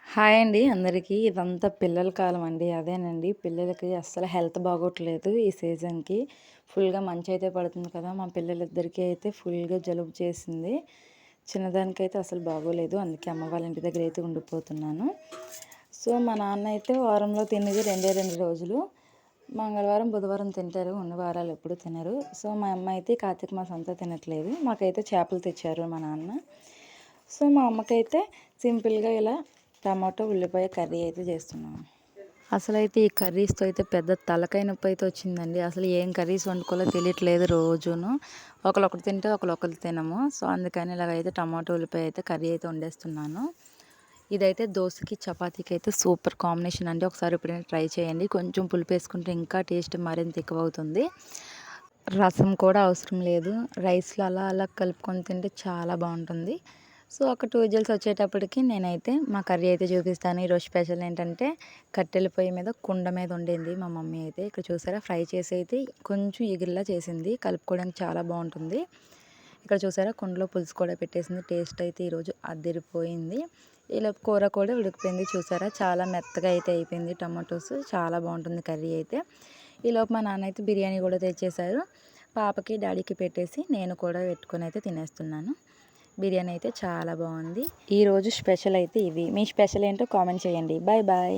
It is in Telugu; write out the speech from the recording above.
హాయ్ అండి అందరికీ. ఇదంతా పిల్లల కాలం అండి. అదేనండి పిల్లలకి అస్సలు హెల్త్ బాగోట్లేదు ఈ సీజన్‌కి. ఫుల్‌గా మంచయితే పడుతుంది కదా! మా పిల్లలిద్దరికీ అయితే ఫుల్‌గా జలుబు చేసింది. చిన్నదానికైతే అసలు బాగోలేదు. అందుకే అమ్మ వాళ్ళ ఇంటి దగ్గర అయితే ఉండిపోతున్నాను. సో, మా నాన్న అయితే వారంలో తినేది రెండే 2 రోజులు. మంగళవారం, బుధవారం తింటారు. ఉన్న వారాలు ఎప్పుడు తినరు. సో, మా అమ్మ అయితే కార్తీక మాసం అంతా తినట్లేదు. మాకైతే చేపలు తెచ్చారు మా నాన్న. సో, మా అమ్మకైతే సింపుల్‌గా ఇలా టమాటో, ఉల్లిపాయ కర్రీ అయితే చేస్తున్నాను. అసలైతే ఈ కర్రీస్‌తో అయితే పెద్ద తలకాయ నొప్పి అయితే వచ్చిందండి. అసలు ఏం కర్రీస్ వండుకోవాలో తెలియట్లేదు రోజును. ఒకళ్ళొకటి తింటే ఒకళ్ళు తినము. సో, అందుకని ఇలాగైతే టమాటో, ఉల్లిపాయ అయితే కర్రీ అయితే వండేస్తున్నాను. ఇదైతే దోసకి, చపాతీకి అయితే సూపర్ కాంబినేషన్ అండి. ఒకసారి ఎప్పుడైనా ట్రై చేయండి. కొంచెం పులుపేసుకుంటే ఇంకా టేస్ట్ మరింత ఎక్కువవుతుంది. రసం కూడా అవసరం లేదు. రైస్‌లో అలా అలా కలుపుకొని తింటే చాలా బావుంటుంది. సో, ఒక 2 విజిల్స్ వచ్చేటప్పటికి నేనైతే మా కర్రీ అయితే చూపిస్తాను. ఈరోజు స్పెషల్ ఏంటంటే కట్టెల పొయ్యి మీద కుండ మీద వండింది మా మమ్మీ అయితే. ఇక్కడ చూసారా ఫ్రై చేసి అయితే కొంచెం ఎగిరిలా చేసింది. కలుపుకోవడానికి చాలా బావుంటుంది. ఇక్కడ చూసారా కుండలో పులుసు కూడా పెట్టేసింది. టేస్ట్ అయితే ఈరోజు అదిరిపోయింది. ఇలా కూర కూడా ఉడికిపోయింది చూసారా. చాలా మెత్తగా అయితే అయిపోయింది టమాటోస్. చాలా బావుంటుంది కర్రీ అయితే. ఈలోపు మా నాన్న అయితే బిర్యానీ కూడా తెచ్చేశారు. పాపకి, డాడీకి పెట్టేసి నేను కూడా పెట్టుకొని అయితే తినేస్తున్నాను. బిర్యానీ అయితే చాలా బాగుంది. ఈరోజు స్పెషల్ అయితే ఇవి. మీ స్పెషల్ ఏంటో కామెంట్ చేయండి. Bye bye.